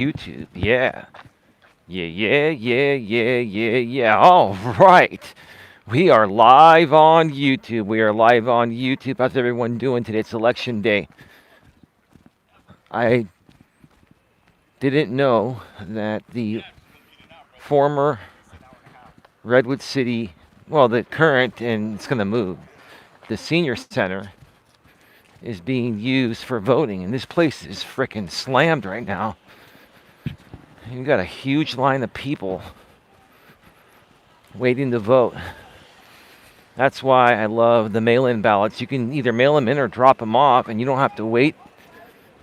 YouTube. Yeah. Yeah. All right. We are live on YouTube. We are live on YouTube. How's everyone doing today? It's election day. I didn't know that the former Redwood City, well, the current, and it's going to move, the senior center is being used for voting. And this place is freaking slammed right now. You've got a huge line of people waiting to vote. That's why I love the mail-in ballots. You can either mail them in or drop them off, and you don't have to wait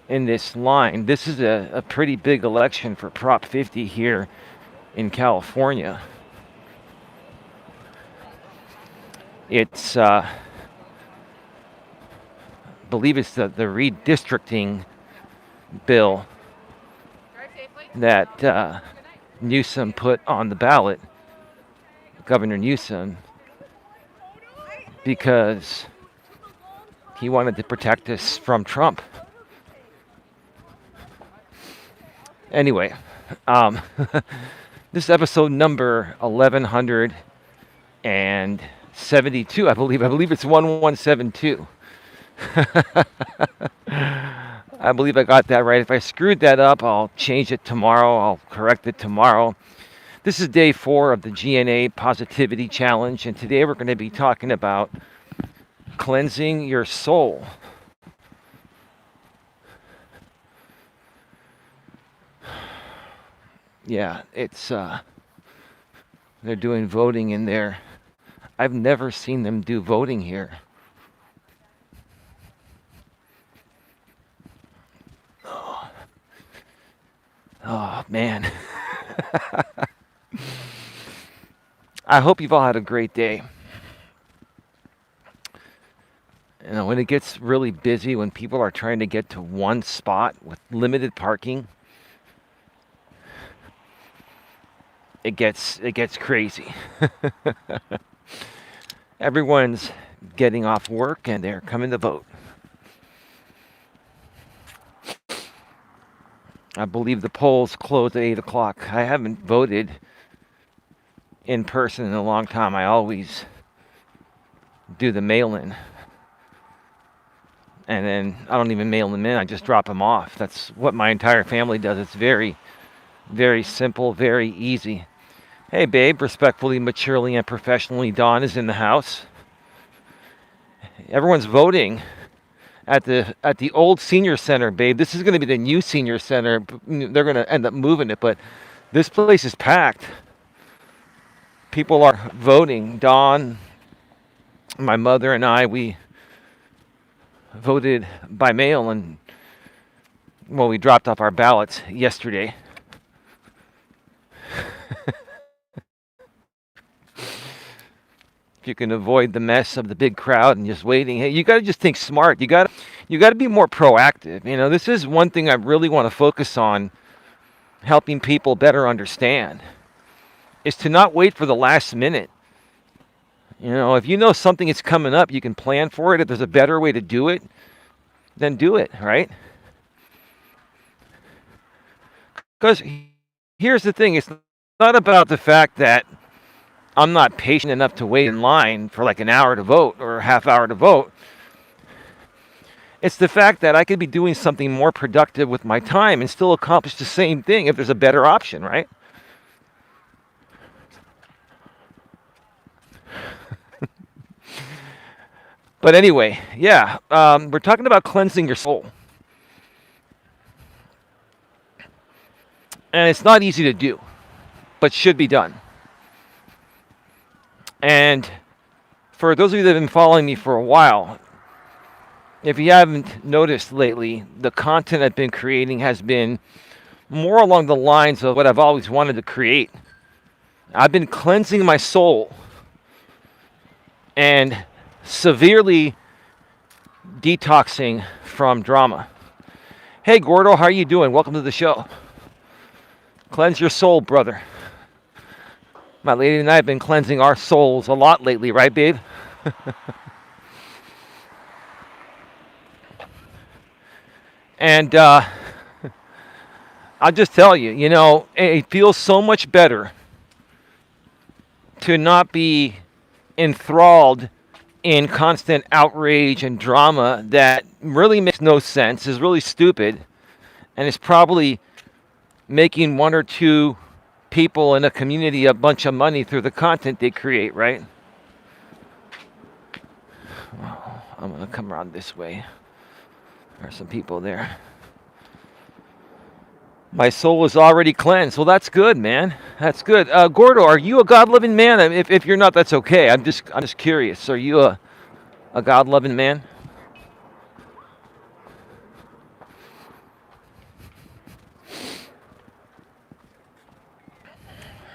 in this line. This is a pretty big election for Prop 50 here in California. It's, I believe it's the redistricting bill that Newsom put on the ballot, Governor Newsom, because he wanted to protect us from Trump. Anyway, this is episode number 1172, I believe. I believe it's 1172. I believe I got that right. If I screwed that up, I'll change it tomorrow. I'll correct it tomorrow. This is day 4 of the GNA Positivity Challenge, and today we're going to be talking about cleansing your soul. Yeah, it's they're doing voting in there. I've never seen them do voting here. Oh man. I hope you've all had a great day. You know, when it gets really busy, when people are trying to get to one spot with limited parking, it gets crazy. Everyone's getting off work and they're coming to vote. I believe the polls close at 8 o'clock. I haven't voted in person in a long time. I always do the mail-in. And then I don't even mail them in. I just drop them off. That's what my entire family does. It's very, very simple, very easy. Hey, babe, respectfully, maturely, and professionally, Dawn is in the house. Everyone's voting at the old senior center, babe. This is going to be the new senior center. They're going to end up moving it, but this place is packed. People are voting. Dawn, my mother, and I, we voted by mail, and well, we dropped off our ballots yesterday. You can avoid the mess of the big crowd and just waiting. Hey, you got to just think smart. You got to be more proactive. You know, this is one thing I really want to focus on, helping people better understand, is to not wait for the last minute. You know, if you know something is coming up, you can plan for it. If there's a better way to do it, then do it, right? Because here's the thing, it's not about the fact that I'm not patient enough to wait in line for like an hour to vote or a half hour to vote. It's the fact that I could be doing something more productive with my time and still accomplish the same thing if there's a better option, right? But anyway, yeah, we're talking about cleansing your soul. And it's not easy to do, but should be done. And for those of you that have been following me for a while, if you haven't noticed lately, the content I've been creating has been more along the lines of what I've always wanted to create. I've been cleansing my soul and severely detoxing from drama. Hey, Gordo, how are you doing? Welcome to the show. Cleanse your soul, brother. My lady and I have been cleansing our souls a lot lately, right, babe? And I'll just tell you, it feels so much better to not be enthralled in constant outrage and drama that really makes no sense, is really stupid, and is probably making one or two people in a community a bunch of money through the content they create, right? I'm going to come around this way. There are some people there. My soul is already cleansed. Well, that's good, man. That's good. Gordo, are you a God-loving man? I mean, if you're not, that's okay. I'm just curious. Are you a God-loving man?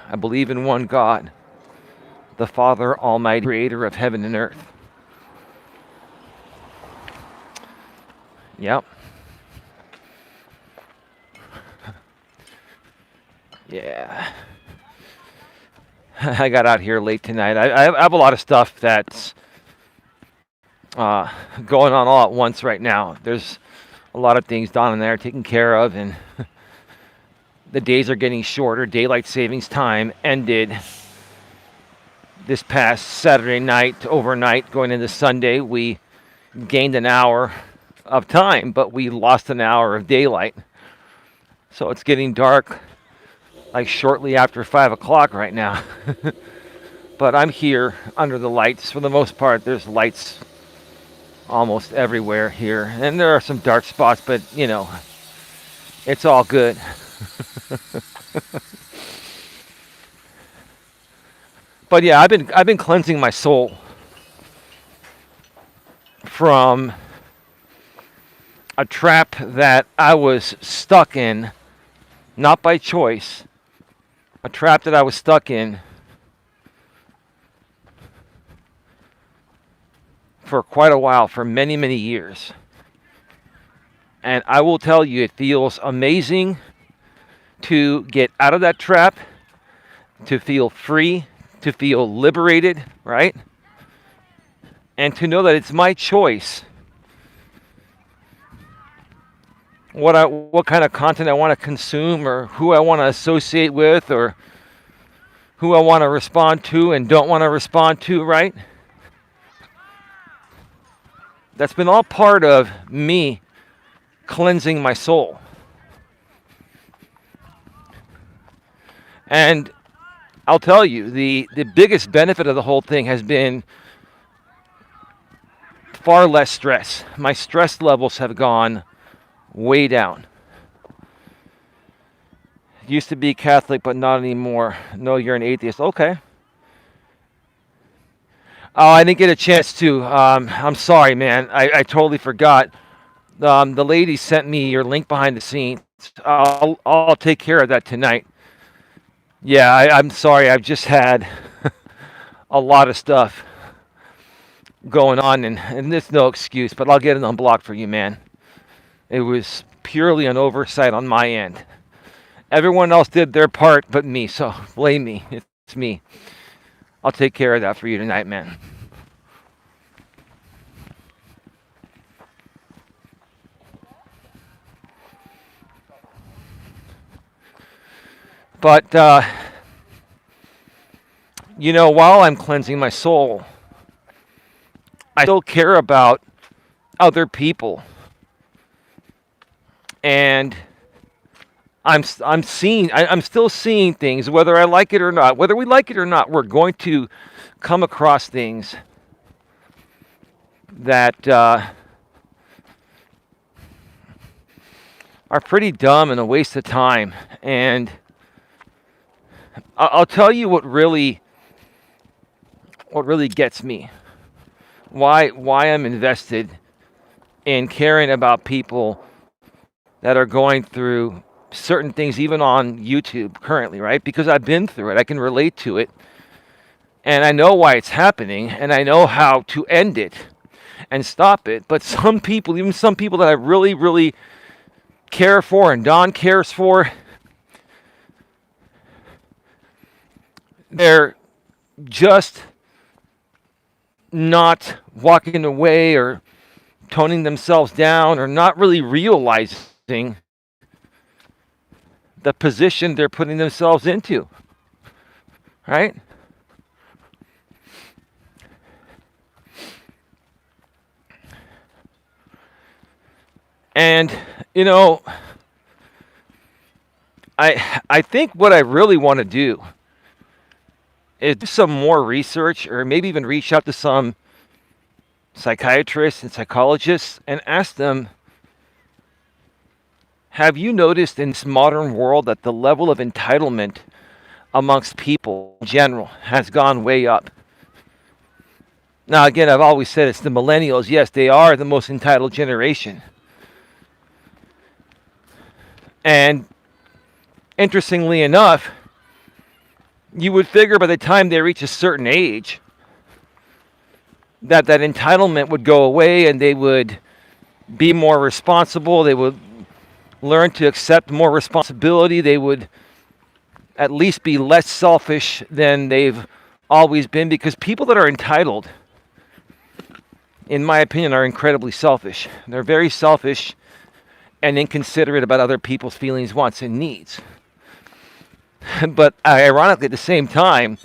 I believe in one God, the Father Almighty, creator of heaven and earth. Yep. Yeah. I got out here late tonight. I have a lot of stuff that's going on all at once right now. There's a lot of things down in there taken care of, and the days are getting shorter. Daylight savings time ended this past Saturday night, overnight, going into Sunday. We gained an hour of time, but we lost an hour of daylight. So it's getting dark like shortly after 5 o'clock right now. But I'm here under the lights. For the most part, there's lights almost everywhere here. And there are some dark spots, but it's all good. But yeah, I've been cleansing my soul from a trap that I was stuck in, not by choice, a trap that I was stuck in for quite a while, for many, many years. And I will tell you, it feels amazing to get out of that trap, to feel free, to feel liberated, right? And to know that it's my choice what kind of content I want to consume, or who I want to associate with, or who I want to respond to and don't want to respond to, right? That's been all part of me cleansing my soul. And I'll tell you, the biggest benefit of the whole thing has been far less stress. My stress levels have gone way down. Used to be Catholic, but not anymore. No, you're an atheist. Okay. Oh, I didn't get a chance to. I'm sorry, man. I totally forgot. The lady sent me your link behind the scenes. I'll take care of that tonight. Yeah, I'm sorry. I've just had a lot of stuff going on, and there's no excuse, but I'll get it unblocked for you, man. It was purely an oversight on my end. Everyone else did their part but me, so blame me. It's me. I'll take care of that for you tonight, man. But, while I'm cleansing my soul, I still care about other people. And I'm still seeing things, whether I like it or not. Whether we like it or not, we're going to come across things that are pretty dumb and a waste of time. And I'll tell you what really gets me. Why I'm invested in caring about people that are going through certain things, even on YouTube currently, right? Because I've been through it. I can relate to it. And I know why it's happening, and I know how to end it and stop it. But some people, even some people that I really, really care for and Don cares for, they're just not walking away or toning themselves down, or not really realizing the position they're putting themselves into, right? And you know, I think what I really want to do is do some more research, or maybe even reach out to some psychiatrists and psychologists and ask them, have you noticed in this modern world that the level of entitlement amongst people in general has gone way up? Now, again, I've always said it's the millennials. Yes, they are the most entitled generation. And interestingly enough, you would figure by the time they reach a certain age that that entitlement would go away and they would be more responsible. They would learn to accept more responsibility. They would at least be less selfish than they've always been, because people that are entitled, in my opinion, are incredibly selfish. They're very selfish and inconsiderate about other people's feelings, wants, and needs. But ironically, at the same time,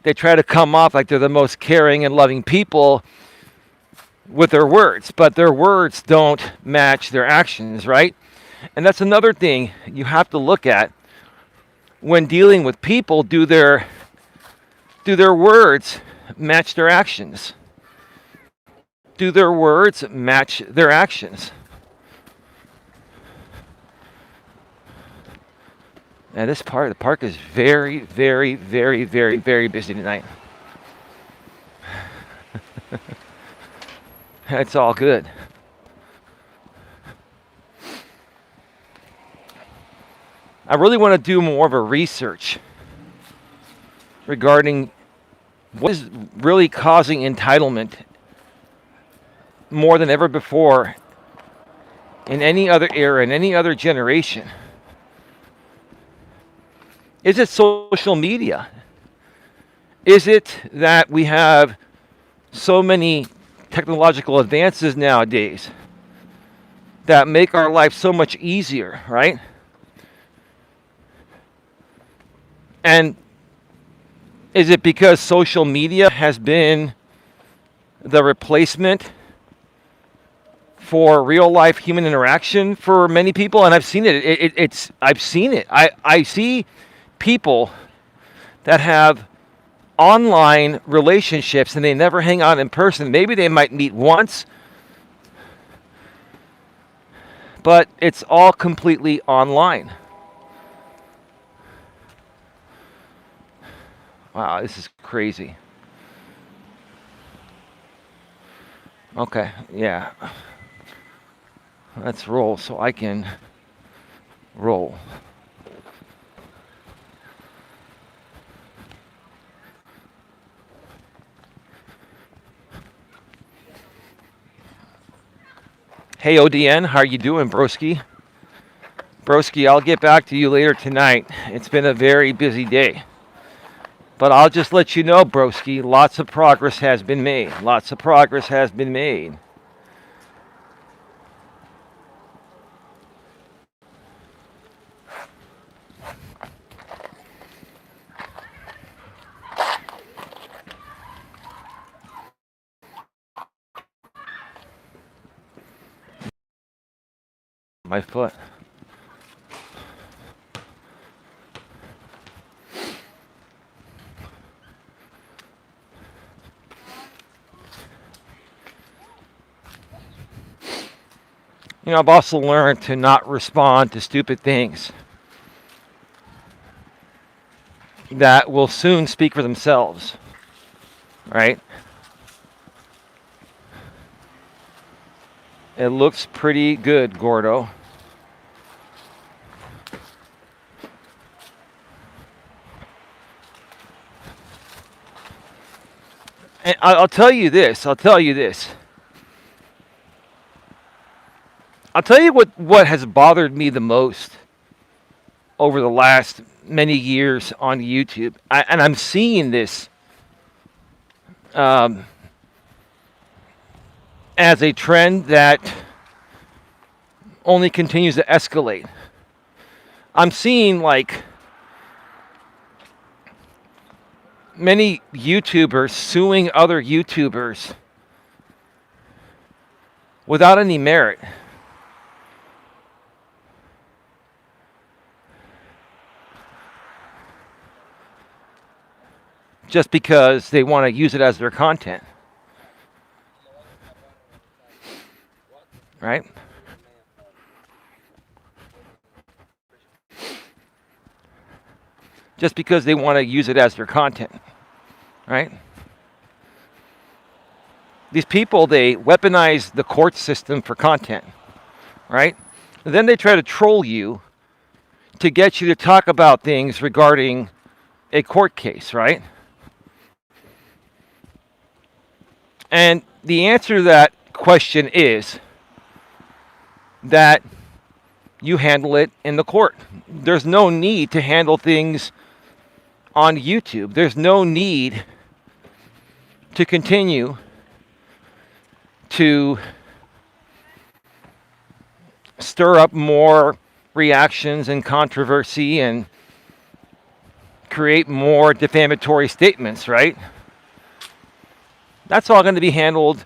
they try to come off like they're the most caring and loving people with their words, but their words don't match their actions, right? And that's another thing you have to look at when dealing with people. Do their words match their actions? Do their words match their actions? And the park is very, very, very, very, very busy tonight. It's all good. I really want to do more of a research regarding what is really causing entitlement more than ever before in any other era, in any other generation. Is it social media? Is it that we have so many technological advances nowadays that make our life so much easier, right? And is it because social media has been the replacement for real life human interaction for many people? And I've seen it. I've seen it. I see people that have online relationships and they never hang out in person. Maybe they might meet once, but it's all completely online. Wow, this is crazy. Okay, yeah. Let's roll so I can roll. Hey ODN, how are you doing, broski? Broski, I'll get back to you later tonight. It's been a very busy day. But I'll just let you know, broski, lots of progress has been made. Lots of progress has been made. My foot. You know, I've also learned to not respond to stupid things that will soon speak for themselves, right? It looks pretty good, Gordo. And I'll tell you this. I'll tell you what has bothered me the most over the last many years on YouTube. And I'm seeing this as a trend that only continues to escalate. I'm seeing like many YouTubers suing other YouTubers without any merit. Just because they want to use it as their content, right? Just because they want to use it as their content, right? These people, they weaponize the court system for content, right? And then they try to troll you to get you to talk about things regarding a court case, right? And the answer to that question is that you handle it in the court. There's no need to handle things on YouTube. There's no need to continue to stir up more reactions and controversy and create more defamatory statements, right? That's all going to be handled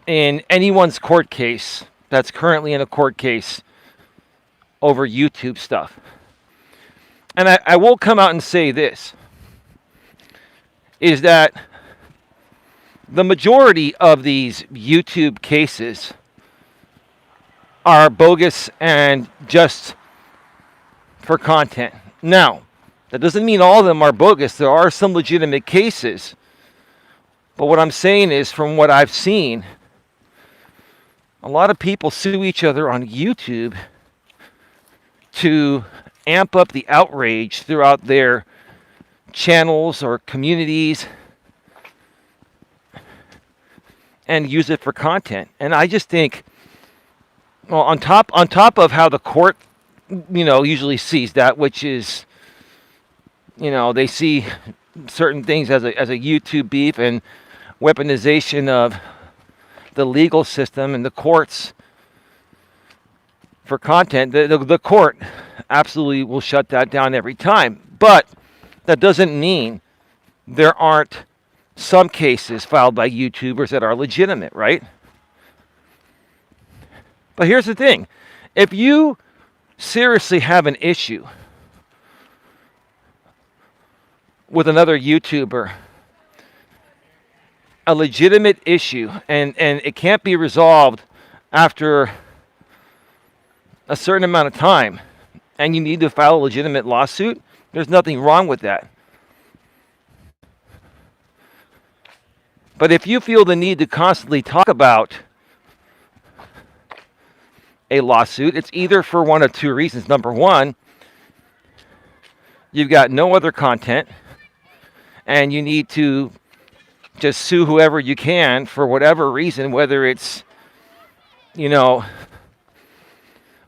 in anyone's court case that's currently in a court case over YouTube stuff. And I will come out and say this, is that the majority of these YouTube cases are bogus and just for content. Now, that doesn't mean all of them are bogus. There are some legitimate cases. But what I'm saying is, from what I've seen, a lot of people sue each other on YouTube to amp up the outrage throughout their channels or communities and use it for content. And I just think, well, on top of how the court, usually sees that, which is, they see certain things as a YouTube beef and weaponization of the legal system and the courts for content. The court absolutely will shut that down every time. But that doesn't mean there aren't some cases filed by YouTubers that are legitimate, right? But here's the thing. If you seriously have an issue with another YouTuber, a legitimate issue, and it can't be resolved after a certain amount of time, and you need to file a legitimate lawsuit, there's nothing wrong with that. But if you feel the need to constantly talk about a lawsuit, it's either for one of two reasons. Number one, you've got no other content, and you need to just sue whoever you can for whatever reason, whether it's,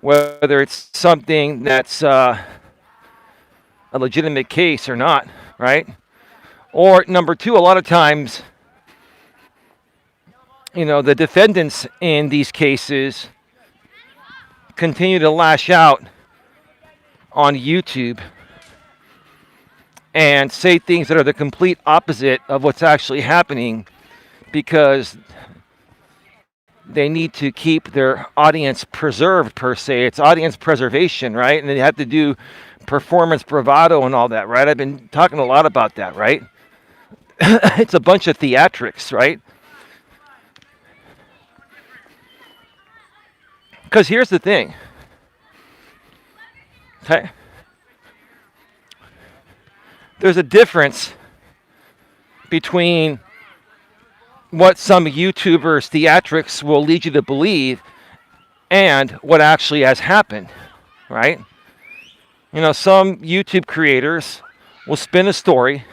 whether it's something that's a legitimate case or not, right? Or number two, a lot of times, the defendants in these cases continue to lash out on YouTube and say things that are the complete opposite of what's actually happening because they need to keep their audience preserved, per se. It's audience preservation, right? And they have to do performance bravado and all that, right? I've been talking a lot about that, right? It's a bunch of theatrics, right? Because here's the thing. Okay? There's a difference between what some YouTubers' theatrics will lead you to believe and what actually has happened, right? Some YouTube creators will spin a story,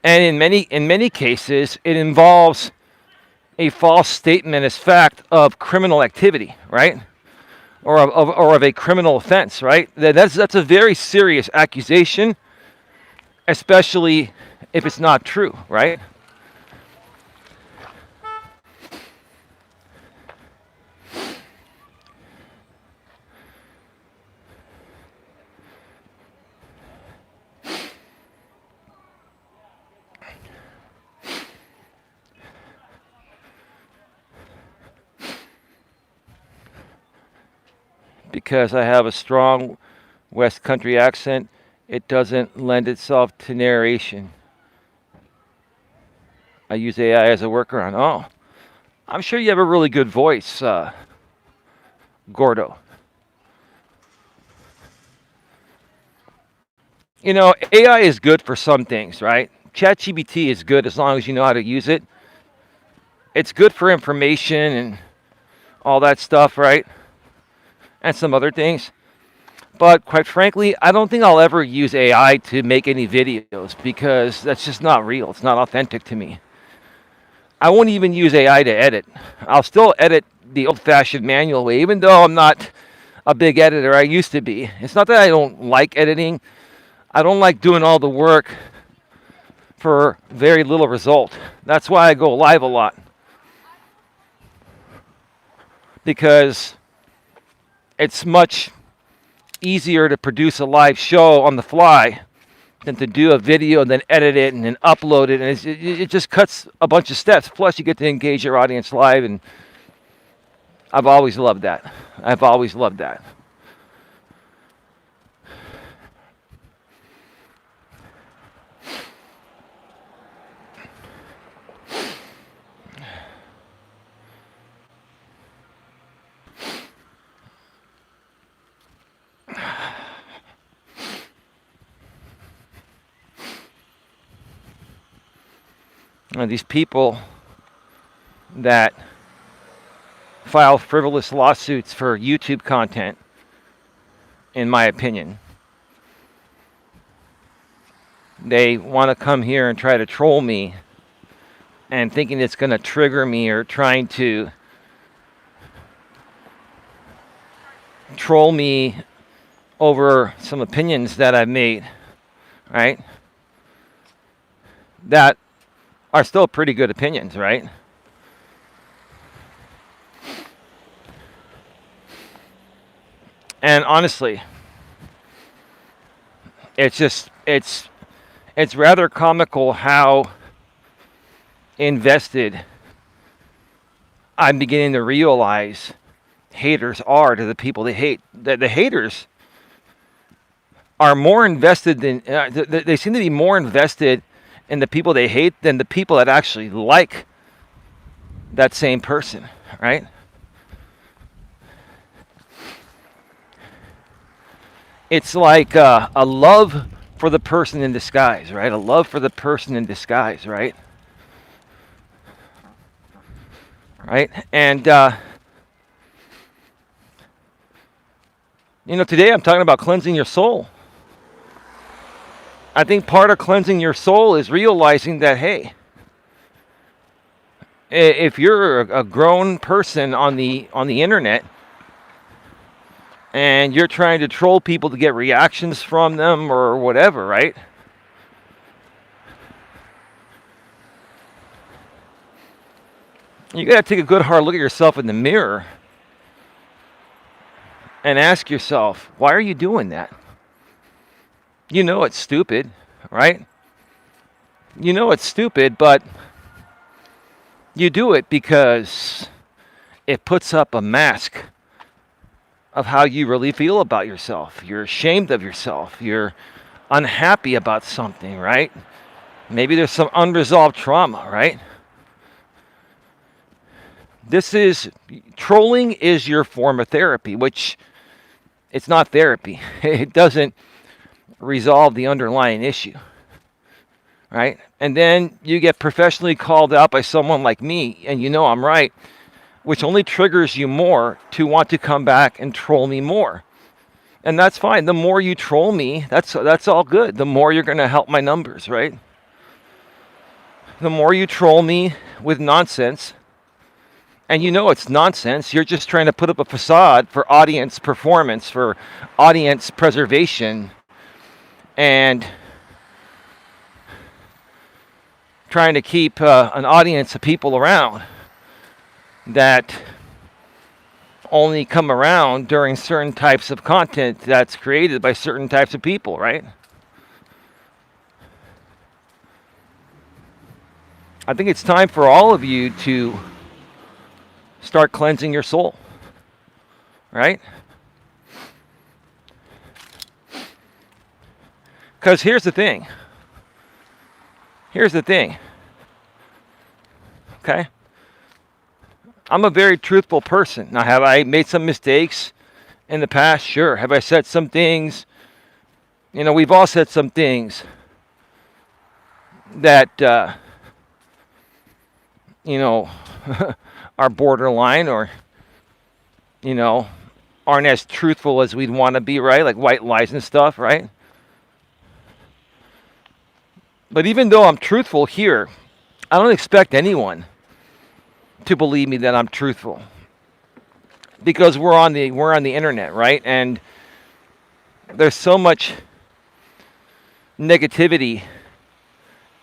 and in many cases, it involves a false statement as fact of criminal activity, right? Or of a criminal offense, right? That's a very serious accusation, especially if it's not true, right? because I have a strong West Country accent, it doesn't lend itself to narration. I use AI as a workaround. Oh, I'm sure you have a really good voice, Gordo. You know, AI is good for some things, right? ChatGPT is good as long as you know how to use it. It's good for information and all that stuff, right? And some other things. But quite frankly, I don't think I'll ever use AI to make any videos because that's just not real. It's not authentic to me. I won't even use AI to edit. I'll still edit the old-fashioned manual way, even though I'm not a big editor. I used to be. It's not that I don't like editing. I don't like doing all the work for very little result. That's why I go live a lot. Because it's much easier to produce a live show on the fly than to do a video and then edit it and then upload it. And it just cuts a bunch of steps. Plus, you get to engage your audience live. And I've always loved that. I've always loved that. And these people that file frivolous lawsuits for YouTube content, in my opinion, they want to come here and try to troll me and thinking it's going to trigger me or trying to troll me over some opinions that I've made, right? That are still pretty good opinions, right? And honestly, it's rather comical how invested I'm beginning to realize haters are to the people they hate. The haters are more invested than they seem to be more invested in the people they hate than the people that actually like that same person, right? It's like a love for the person in disguise, right? A love for the person in disguise, right? Right? And, today I'm talking about cleansing your soul. I think part of cleansing your soul is realizing that, hey, if you're a grown person on the internet and you're trying to troll people to get reactions from them or whatever, right? You got to take a good hard look at yourself in the mirror and ask yourself, why are you doing that? You know it's stupid, right? You know it's stupid, but you do it because it puts up a mask of how you really feel about yourself. You're ashamed of yourself. You're unhappy about something, right? Maybe there's some unresolved trauma, right? Trolling is your form of therapy, which it's not therapy. It doesn't resolve the underlying issue, right? And then you get professionally called out by someone like me, and you know I'm right, which only triggers you more to want to come back and troll me more. And that's fine. The more you troll me, that's all good. The more you're going to help my numbers, right? The more you troll me with nonsense, and you know it's nonsense, you're just trying to put up a facade for audience performance, for audience preservation, and trying to keep an audience of people around that only come around during certain types of content that's created by certain types of people, right? I think it's time for all of you to start cleansing your soul, right? Because here's the thing. Here's the thing. Okay? I'm a very truthful person. Now, have I made some mistakes in the past? Sure. Have I said some things? You know, we've all said some things that, you know, are borderline or, you know, aren't as truthful as we'd want to be, right? Like white lies and stuff, right? But even though I'm truthful here, I don't expect anyone to believe me that I'm truthful, because we're on the internet, right? And there's so much negativity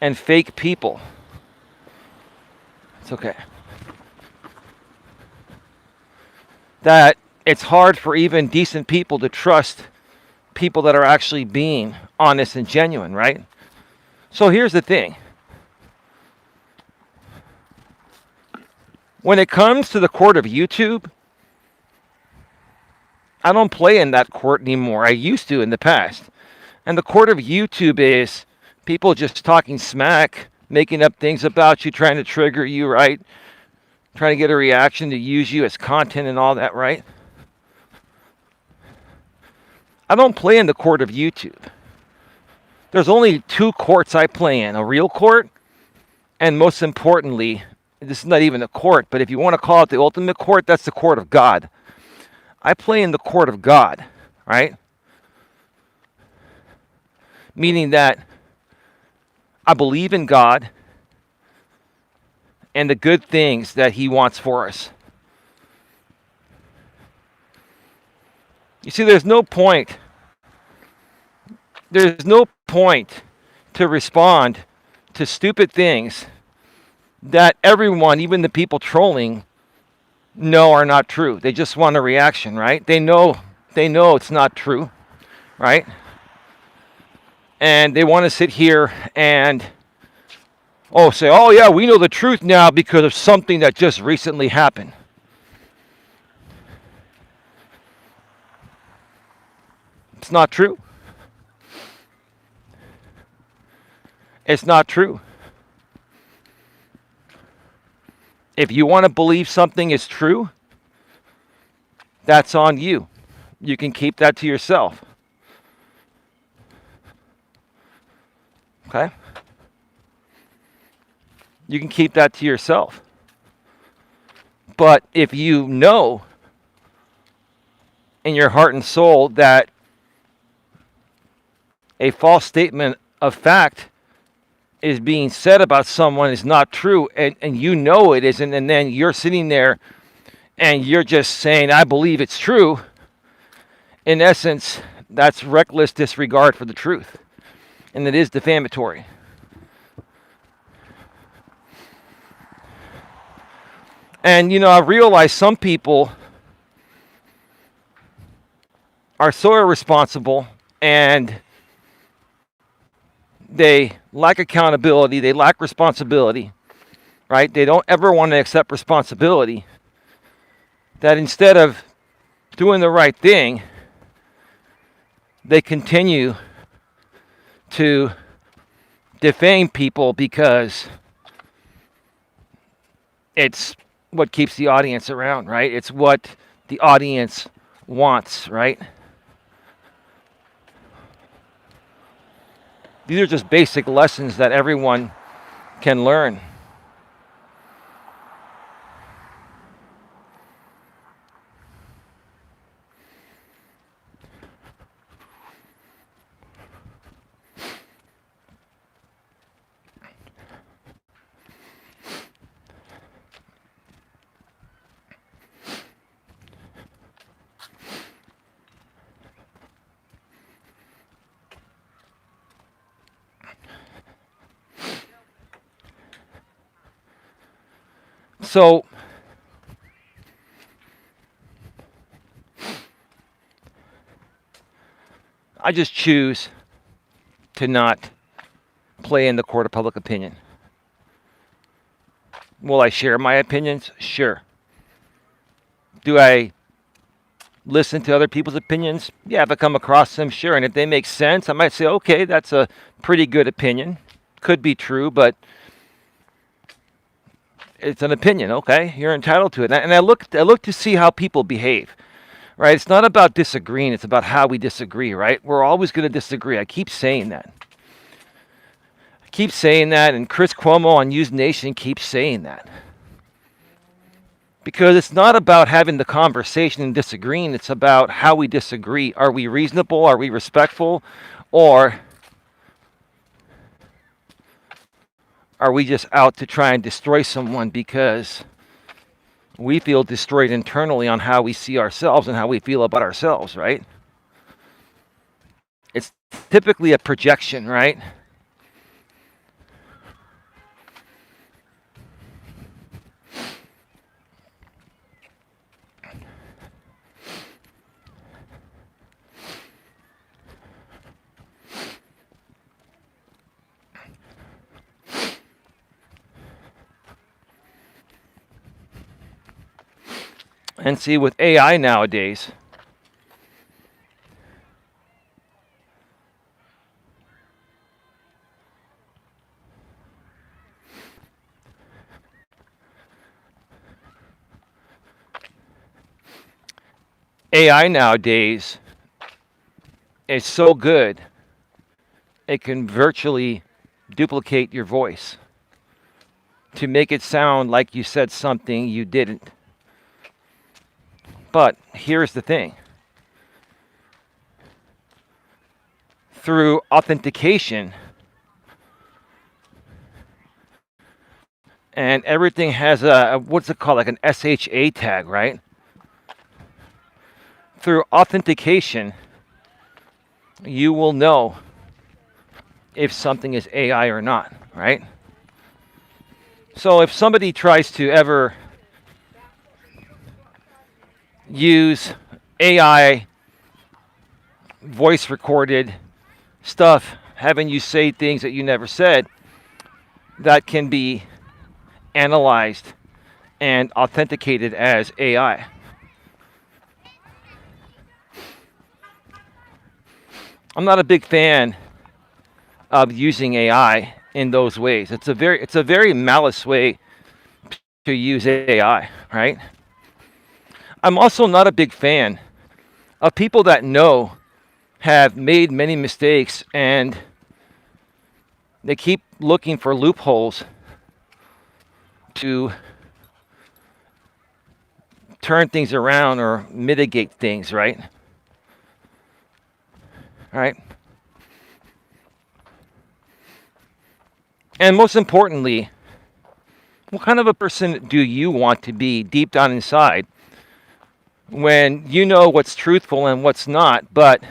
and fake people. It's okay. That it's hard for even decent people to trust people that are actually being honest and genuine, right? So here's the thing. When it comes to the court of YouTube, I don't play in that court anymore. I used to in the past. And the court of YouTube is people just talking smack, making up things about you, trying to trigger you, right? Trying to get a reaction to use you as content and all that, right? I don't play in the court of YouTube. There's only two courts I play in, a real court, and most importantly, this is not even a court, but if you want to call it the ultimate court, that's the court of God. I play in the court of God, right? Meaning that I believe in God and the good things that He wants for us. You see, there's no point to respond to stupid things that everyone, even the people trolling, know are not true. They just want a reaction, right? They know it's not true, right? And they want to sit here and say, oh yeah, we know the truth now because of something that just recently happened. It's not true. It's not true. If you want to believe something is true, that's on you. You can keep that to yourself. Okay? You can keep that to yourself. But if you know in your heart and soul that a false statement of fact is being said about someone is not true, and you know it isn't, and then you're sitting there and you're just saying, I believe it's true, in essence, that's reckless disregard for the truth. And it is defamatory. And, you know, I realize some people are so irresponsible and they lack accountability, they lack responsibility, right? They don't ever want to accept responsibility, that instead of doing the right thing, they continue to defame people because it's what keeps the audience around, right? It's what the audience wants, right? These are just basic lessons that everyone can learn. So, I just choose to not play in the court of public opinion. Will I share my opinions? Sure. Do I listen to other people's opinions. Yeah, if I come across them, sure. And if they make sense, I might say, okay, that's a pretty good opinion. Could be true, but it's an opinion. Okay, you're entitled to it. And I look to see how people behave. Right? It's not about disagreeing. It's about how we disagree. Right? We're always going to disagree. I keep saying that. And Chris Cuomo on Use Nation keeps saying that. Because it's not about having the conversation and disagreeing. It's about how we disagree. Are we reasonable? Are we respectful? Or are we just out to try and destroy someone because we feel destroyed internally on how we see ourselves and how we feel about ourselves, right? It's typically a projection, right? And see, with AI nowadays, is so good, it can virtually duplicate your voice to make it sound like you said something you didn't. But here's the thing. Through authentication, and everything has a what's it called, like an SHA tag, right? Through authentication, you will know if something is AI or not, right? So if somebody tries to ever use AI voice recorded stuff, having you say things that you never said, that can be analyzed and authenticated as AI. I'm not a big fan of using AI in those ways. It's a very malice way to use AI, right? I'm also not a big fan of people that have made many mistakes and they keep looking for loopholes to turn things around or mitigate things, right? Right? And most importantly, what kind of a person do you want to be deep down inside when you know what's truthful and what's not, but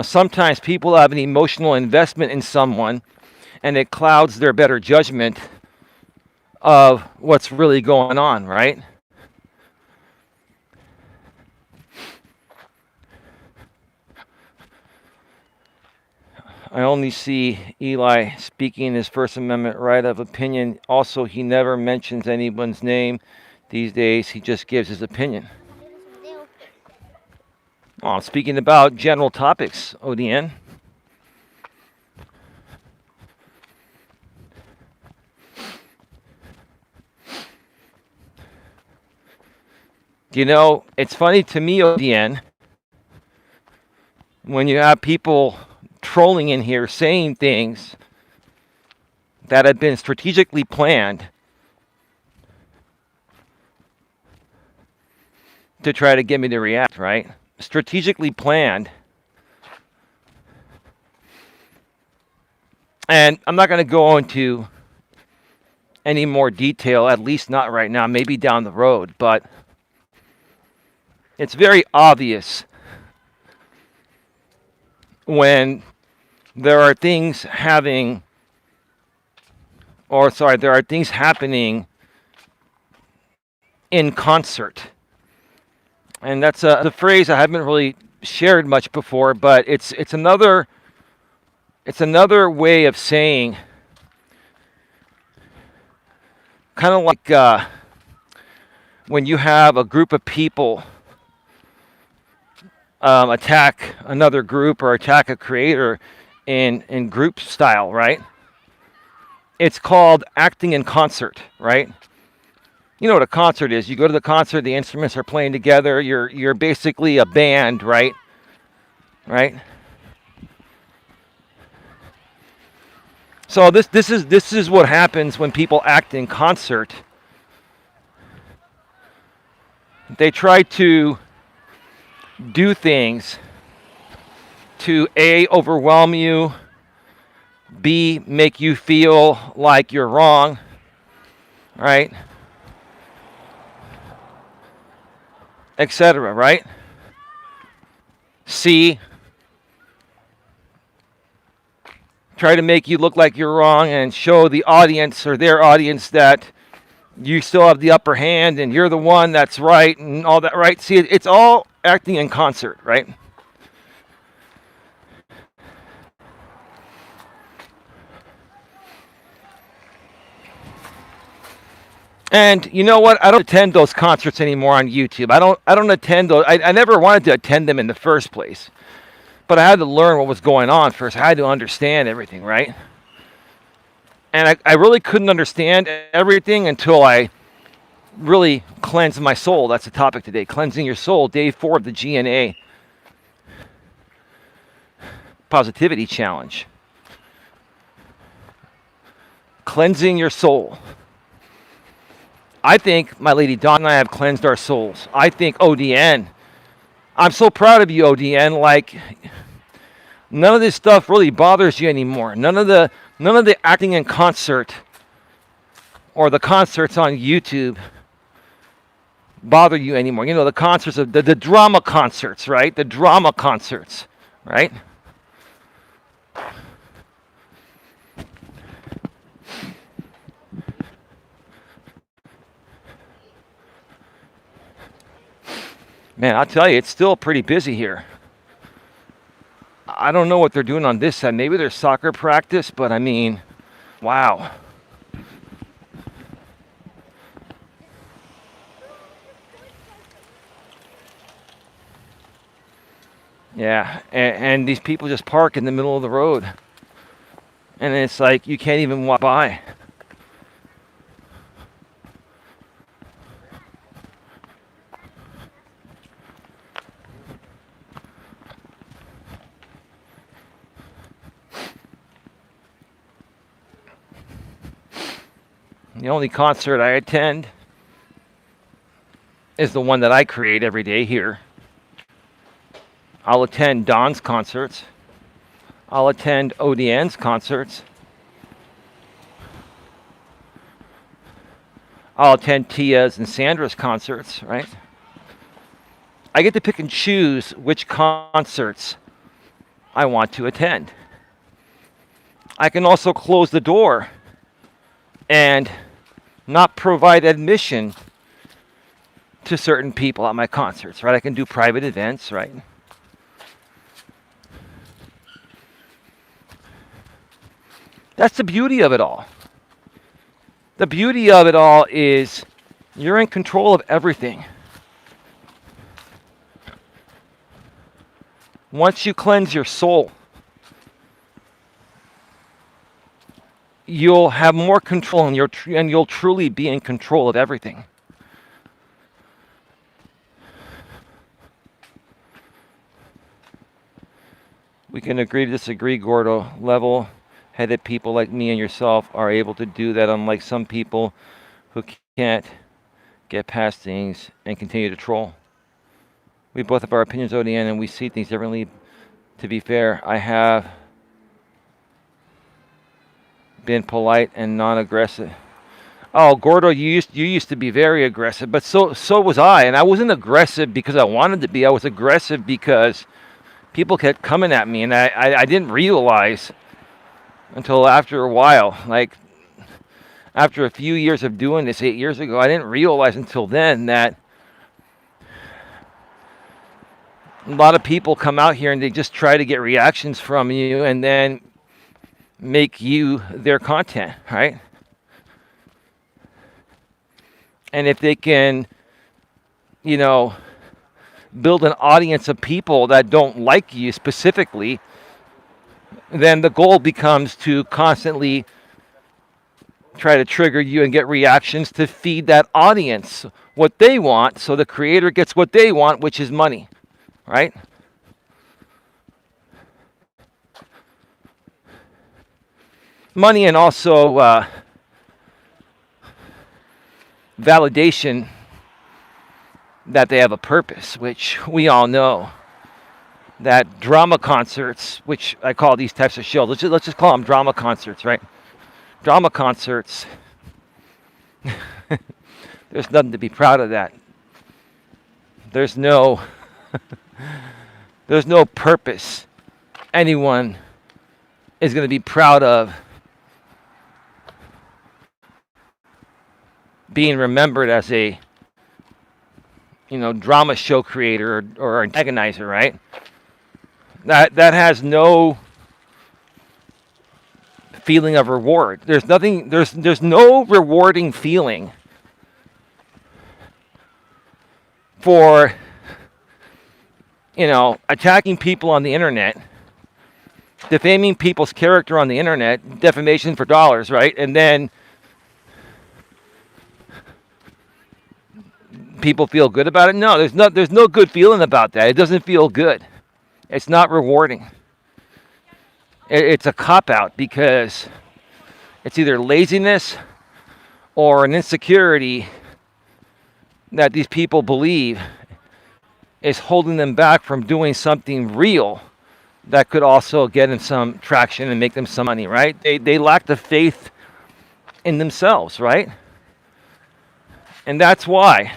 sometimes people have an emotional investment in someone and it clouds their better judgment of what's really going on, right? I only see Eli speaking his First Amendment right of opinion. Also, he never mentions anyone's name these days. He just gives his opinion. Oh, I'm speaking about general topics, ODN. It's funny to me, ODN, when you have people trolling in here saying things that have been strategically planned to try to get me to react, right? Strategically planned. And I'm not going to go into any more detail, at least not right now, maybe down the road, but it's very obvious when there are things happening in concert. And that's a phrase I haven't really shared much before, but it's another way of saying, kind of like when you have a group of people attack another group or attack a creator in group style, right? It's called acting in concert, right? You know what a concert is. You go to the concert, the instruments are playing together. You're basically a band, right? Right? So this is what happens when people act in concert. They try to do things to A, overwhelm you, B, make you feel like you're wrong, right? Etc., right? C, try to make you look like you're wrong and show the audience or their audience that you still have the upper hand and you're the one that's right and all that, right? See, it's all acting in concert, right? And you know what? I don't attend those concerts anymore on YouTube. I don't attend those. I never wanted to attend them in the first place. But I had to learn what was going on first. I had to understand everything, right? And I really couldn't understand everything until I really cleansed my soul. That's the topic today. Cleansing your soul. Day 4 of the GNA Positivity Challenge. Cleansing your soul. I think my lady Dawn and I have cleansed our souls. I think ODN. I'm so proud of you, ODN. Like, none of this stuff really bothers you anymore. None of the acting in concert or the concerts on YouTube bother you anymore. You know, the concerts of the drama concerts, right? The drama concerts, right? Man, I'll tell you, it's still pretty busy here. I don't know what they're doing on this side. Maybe there's soccer practice, but I mean, wow. Yeah, and these people just park in the middle of the road. And it's like you can't even walk by. The only concert I attend is the one that I create every day here. I'll attend Don's concerts. I'll attend ODN's concerts. I'll attend Tia's and Sandra's concerts, right? I get to pick and choose which concerts I want to attend. I can also close the door and not provide admission to certain people at my concerts, right? I can do private events, right? That's the beauty of it all. The beauty of it all is you're in control of everything. Once you cleanse your soul, you'll have more control and you'll truly be in control of everything. We can agree to disagree, Gordo. Level-headed people like me and yourself are able to do that, unlike some people who can't get past things and continue to troll. We both have our opinions, ODN, and we see things differently. To be fair, I have been polite and non-aggressive. Oh, Gordo, you used to be very aggressive, but so was I, and I wasn't aggressive because I wanted to be. I was aggressive because people kept coming at me, and I didn't realize until after a while, like after a few years of doing this 8 years ago, I didn't realize until then that a lot of people come out here and they just try to get reactions from you and then make you their content, right? And if they can you know, build an audience of people that don't like you specifically, then the goal becomes to constantly try to trigger you and get reactions to feed that audience what they want, so the creator gets what they want, which is money, right? Money, and also validation that they have a purpose, which we all know that drama concerts, which I call these types of shows, let's just call them drama concerts, right? Drama concerts, there's nothing to be proud of that. There's no there's no purpose anyone is going to be proud of being remembered as a drama show creator or antagonizer, right? That has no feeling of reward. There's nothing. There's no rewarding feeling for attacking people on the internet, defaming people's character on the internet, defamation for dollars, right? And then people feel good about it. No, there's no good feeling about that. It doesn't feel good. It's not rewarding. It's a cop-out because it's either laziness or an insecurity that these people believe is holding them back from doing something real that could also get them some traction and make them some money, right? They lack the faith in themselves, right? And that's why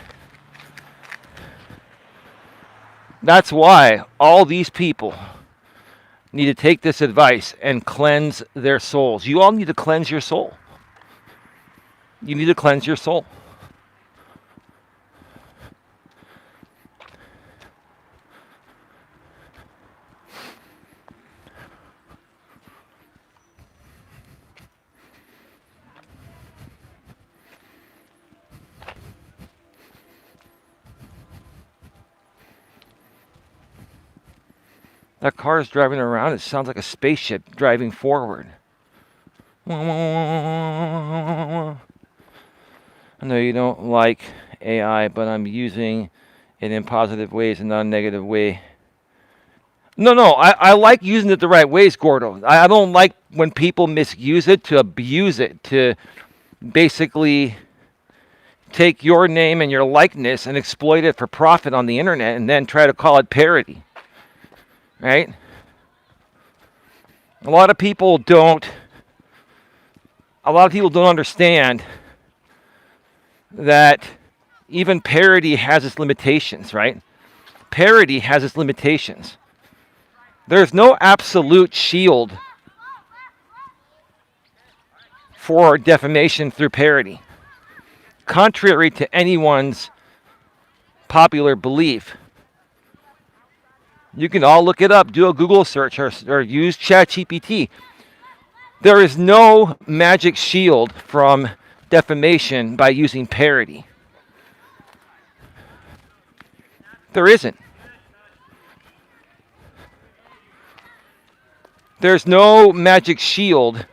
all these people need to take this advice and cleanse their souls. You all need to cleanse your soul. You need to cleanse your soul. That car is driving around. It sounds like a spaceship driving forward. I know you don't like AI, but I'm using it in positive ways and not a negative way. No, I like using it the right ways, Gordo. I don't like when people misuse it to abuse it, to basically take your name and your likeness and exploit it for profit on the internet and then try to call it parody. Right? A lot of people don't understand that even parody has its limitations, right? Parody has its limitations. There's no absolute shield for defamation through parody, contrary to anyone's popular belief. You can all look it up, do a Google search, or use ChatGPT. There is no magic shield from defamation by using parody. There isn't. There's no magic shield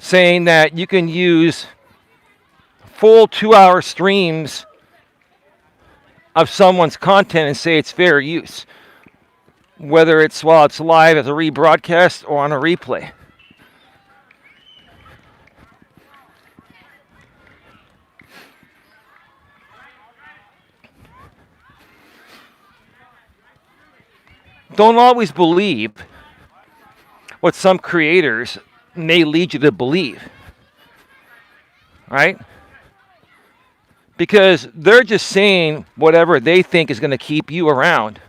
saying that you can use full 2-hour streams of someone's content and say it's fair use, whether it's while it's live as a rebroadcast or on a replay. Don't always believe what some creators may lead you to believe, right? Because they're just saying whatever they think is going to keep you around.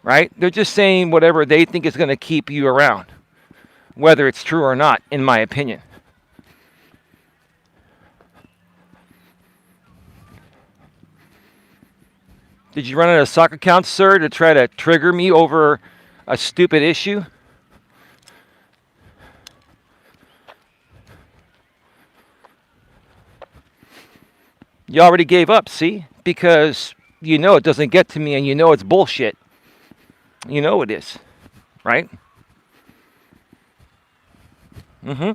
Right? They're just saying whatever they think is going to keep you around, whether it's true or not, in my opinion. Did you run out of sock accounts, sir, to try to trigger me over a stupid issue? You already gave up, see? Because you know it doesn't get to me and you know it's bullshit. You know it is, right? Mm-hmm.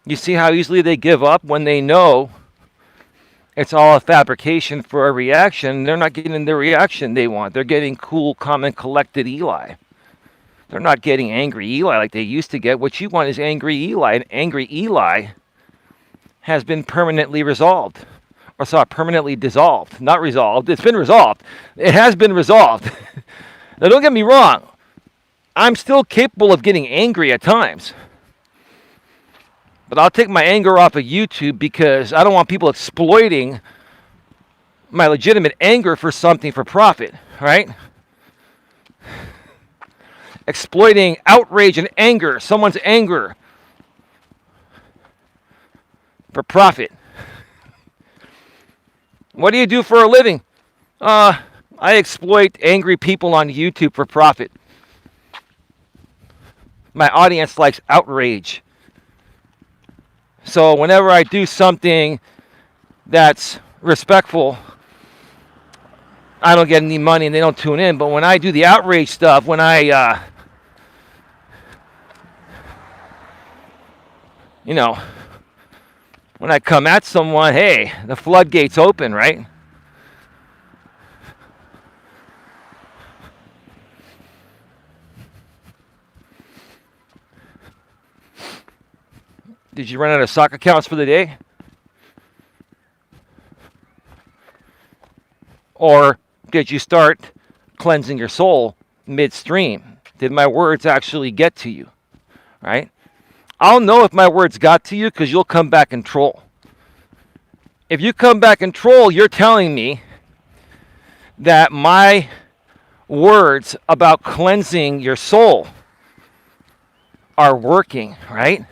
You see how easily they give up when they know it's all a fabrication for a reaction. They're not getting the reaction they want. They're getting cool, calm, and collected Eli. They're not getting angry Eli like they used to get. What you want is angry Eli, and angry Eli has been permanently resolved. Or permanently dissolved. Not resolved. It's been resolved. It has been resolved. Now, don't get me wrong. I'm still capable of getting angry at times. But I'll take my anger off of YouTube because I don't want people exploiting my legitimate anger for something for profit, right? Exploiting outrage and anger, someone's anger for profit. What do you do for a living? I exploit angry people on YouTube for profit. My audience likes outrage. So whenever I do something that's respectful, I don't get any money and they don't tune in. But when I do the outrage stuff, when I, when I come at someone, hey, the floodgates open, right? Did you run out of sock accounts for the day? Or did you start cleansing your soul midstream? Did my words actually get to you? Right? I'll know if my words got to you because you'll come back and troll. If you come back and troll, you're telling me that my words about cleansing your soul are working, right?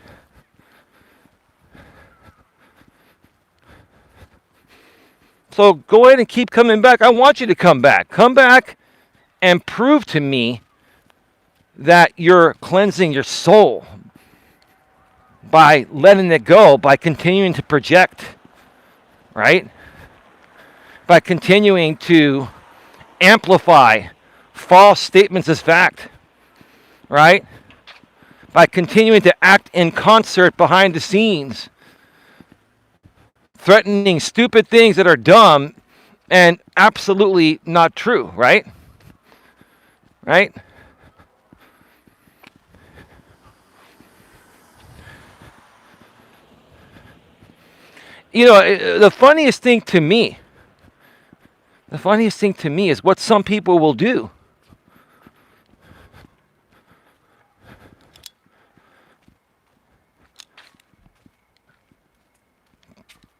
So go ahead and keep coming back. I want you to come back. Come back and prove to me that you're cleansing your soul by letting it go, by continuing to project, right? By continuing to amplify false statements as fact, right? By continuing to act in concert behind the scenes, threatening stupid things that are dumb and absolutely not true, right? Right? The funniest thing to me is what some people will do.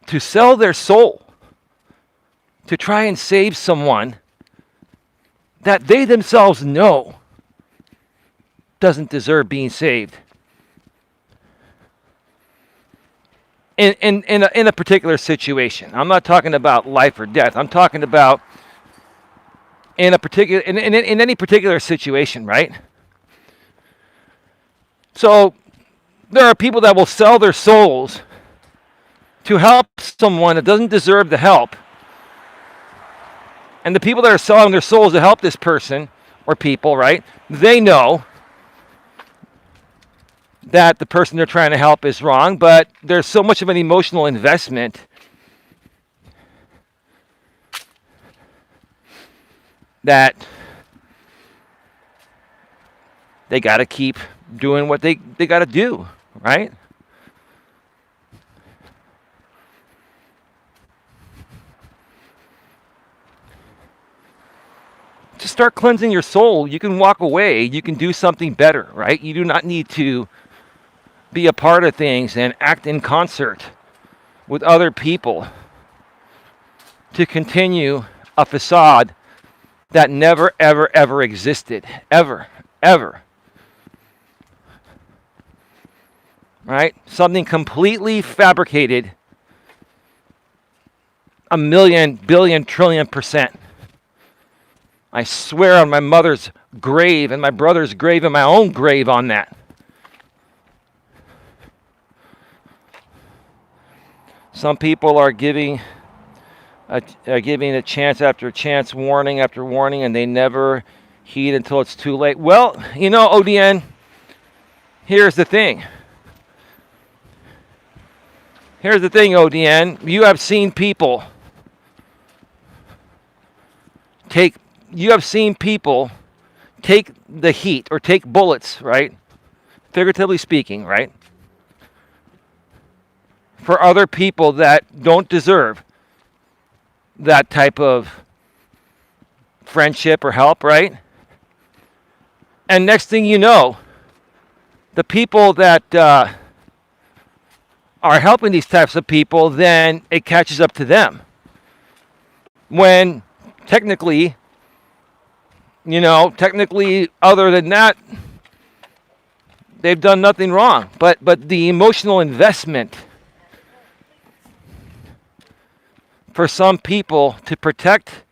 To sell their soul, to try and save someone that they themselves know doesn't deserve being saved. In a particular situation. I'm not talking about life or death. I'm talking about in any particular situation, right? So there are people that will sell their souls to help someone that doesn't deserve the help. And the people that are selling their souls to help this person or people, right? They know that the person they're trying to help is wrong, but there's so much of an emotional investment that they got to keep doing what they got to do, right? To start cleansing your soul, you can walk away. You can do something better, right? You do not need to be a part of things and act in concert with other people to continue a facade that never, ever, ever existed. Ever, ever. Right? Something completely fabricated 1,000,000,000,000,000,000,000,000,000,000,000,000,000,000%. I swear on my mother's grave and my brother's grave and my own grave on that. Some people are giving a chance after chance, warning after warning, and they never heed until it's too late. Well, you know, ODN, here's the thing. Here's the thing, ODN. You have seen people take the heat or take bullets, right? Figuratively speaking, right? For other people that don't deserve that type of friendship or help, right? And next thing you know, the people that are helping these types of people, then it catches up to them. When technically, other than that, they've done nothing wrong. But the emotional investment for some people to protect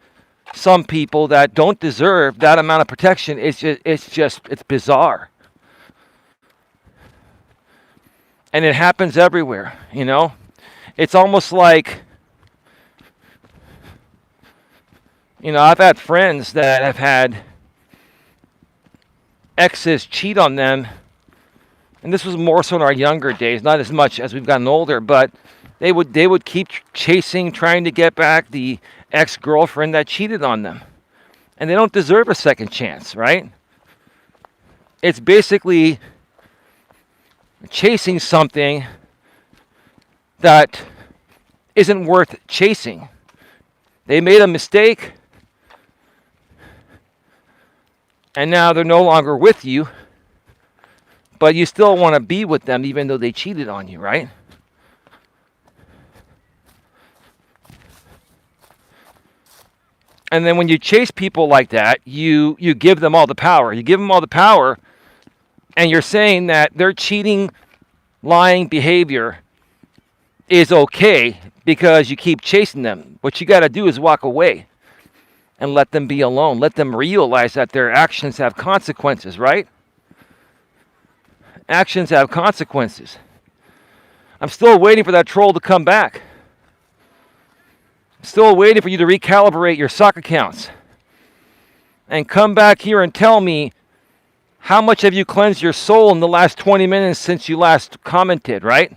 some people that don't deserve that amount of protection, it's bizarre. And it happens everywhere, you know? It's almost like, I've had friends that have had exes cheat on them, and this was more so in our younger days, not as much as we've gotten older, but they would keep chasing, trying to get back the ex-girlfriend that cheated on them. And they don't deserve a second chance, right? It's basically chasing something that isn't worth chasing. They made a mistake, and now they're no longer with you, but you still want to be with them even though they cheated on you, right? And then when you chase people like that, you give them all the power. You give them all the power, and you're saying that their cheating, lying behavior is okay because you keep chasing them. What you got to do is walk away and let them be alone. Let them realize that their actions have consequences, right? Actions have consequences. I'm still waiting for that troll to come back. Still waiting for you to recalibrate your sock accounts and come back here and tell me how much have you cleansed your soul in the last 20 minutes since you last commented, right?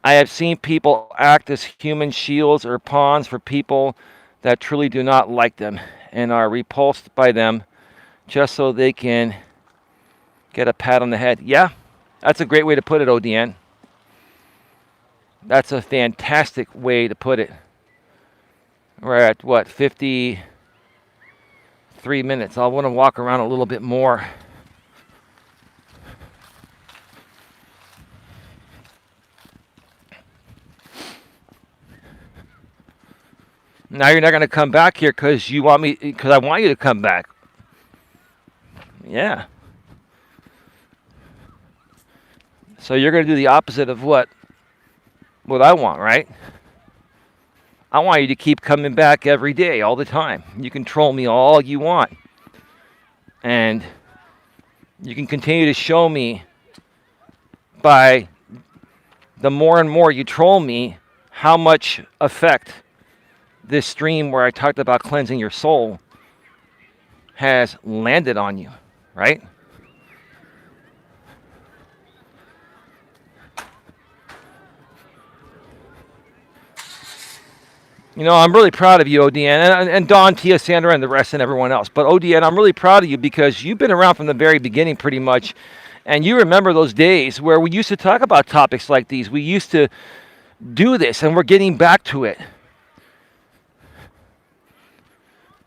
I have seen people act as human shields or pawns for people that truly do not like them and are repulsed by them just so they can get a pat on the head. Yeah, that's a great way to put it, ODN. That's a fantastic way to put it. We're at, 53 minutes. I want to walk around a little bit more. Now you're not going to come back here because I want you to come back. Yeah. So you're going to do the opposite of what I want, right? I want you to keep coming back every day, all the time. You can troll me all you want. And you can continue to show me by the more and more you troll me how much effect this stream where I talked about cleansing your soul has landed on you, right? I'm really proud of you, ODN, and Dawn, Tia, Sandra, and the rest, and everyone else. But ODN, I'm really proud of you because you've been around from the very beginning pretty much, and you remember those days where we used to talk about topics like these. We used to do this, and we're getting back to it.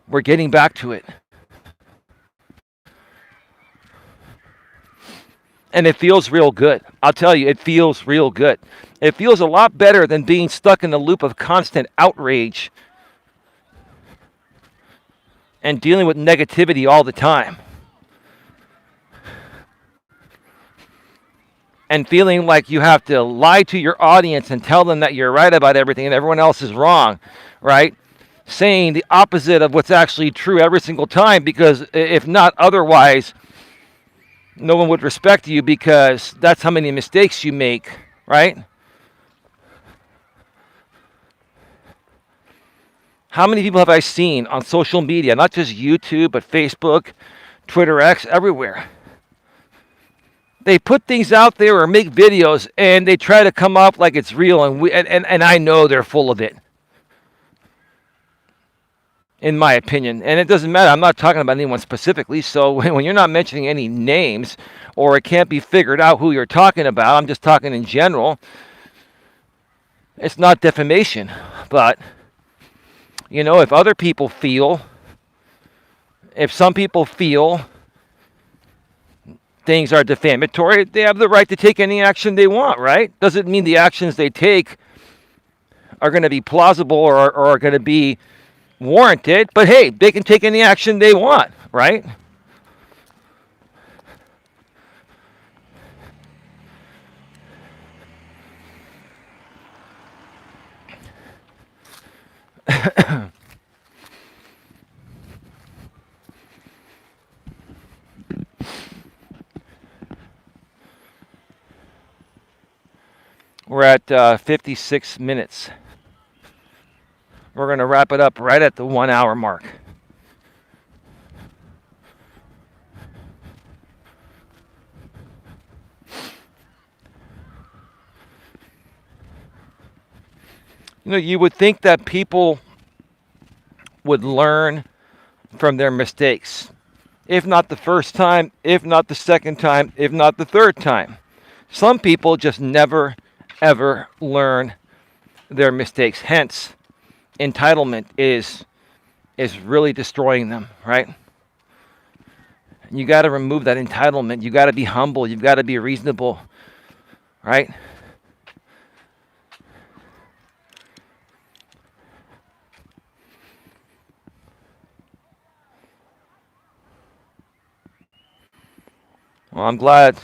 We're getting back to it. And it feels real good. I'll tell you, it feels real good. It feels a lot better than being stuck in a loop of constant outrage and dealing with negativity all the time. And feeling like you have to lie to your audience and tell them that you're right about everything and everyone else is wrong, right? saying the opposite of what's actually true every single time, because if not otherwise, no one would respect you, because that's how many mistakes you make, right? How many people have I seen on social media, not just YouTube, but Facebook, Twitter X, everywhere? They put things out there or make videos and they try to come up like it's real, and I know they're full of it, in my opinion. And it doesn't matter. I'm not talking about anyone specifically. So when you're not mentioning any names, or it can't be figured out who you're talking about, I'm just talking in general, it's not defamation. But, if other people feel, if some people feel things are defamatory, they have the right to take any action they want, right? Doesn't mean the actions they take are going to be plausible or are going to be warranted, but hey, they can take any action they want, right? We're at 56 minutes. We're going to wrap it up right at the 1 hour mark. You would think that people would learn from their mistakes. If not the first time, if not the second time, if not the third time. Some people just never, ever learn their mistakes. Hence, entitlement is really destroying them, right? You got to remove that entitlement. You got to be humble. You've got to be reasonable, right? Well, I'm glad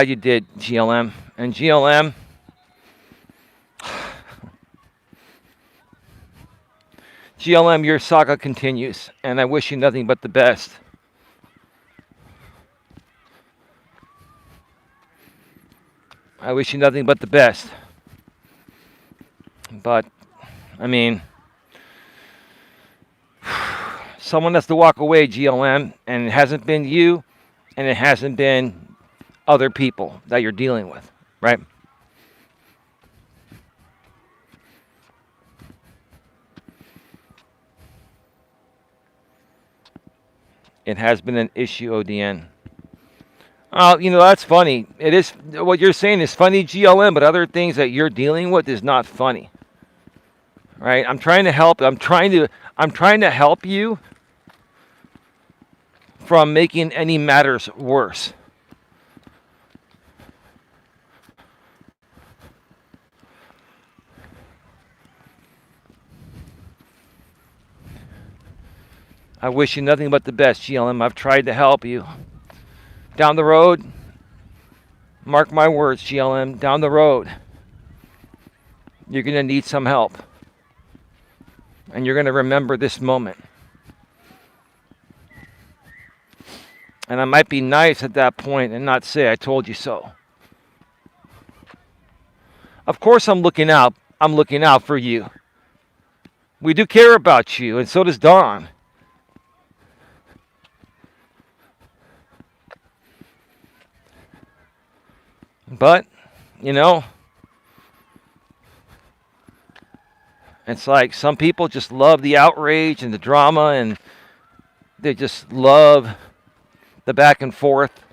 you did, GLM. And GLM, GLM, your saga continues, and I wish you nothing but the best. I wish you nothing but the best. But, I mean, someone has to walk away, GLM, and it hasn't been you, and it hasn't been other people that you're dealing with, right? It has been an issue, ODN. That's funny. It is, what you're saying is funny, GLM, but other things that you're dealing with is not funny. Right? I'm trying to help. I'm trying to help you from making any matters worse. I wish you nothing but the best, GLM. I've tried to help you. Down the road, mark my words, GLM, down the road, you're going to need some help. And you're going to remember this moment. And I might be nice at that point and not say I told you so. Of course I'm looking out. I'm looking out for you. We do care about you, and so does Dawn. But, it's like some people just love the outrage and the drama, and they just love the back and forth.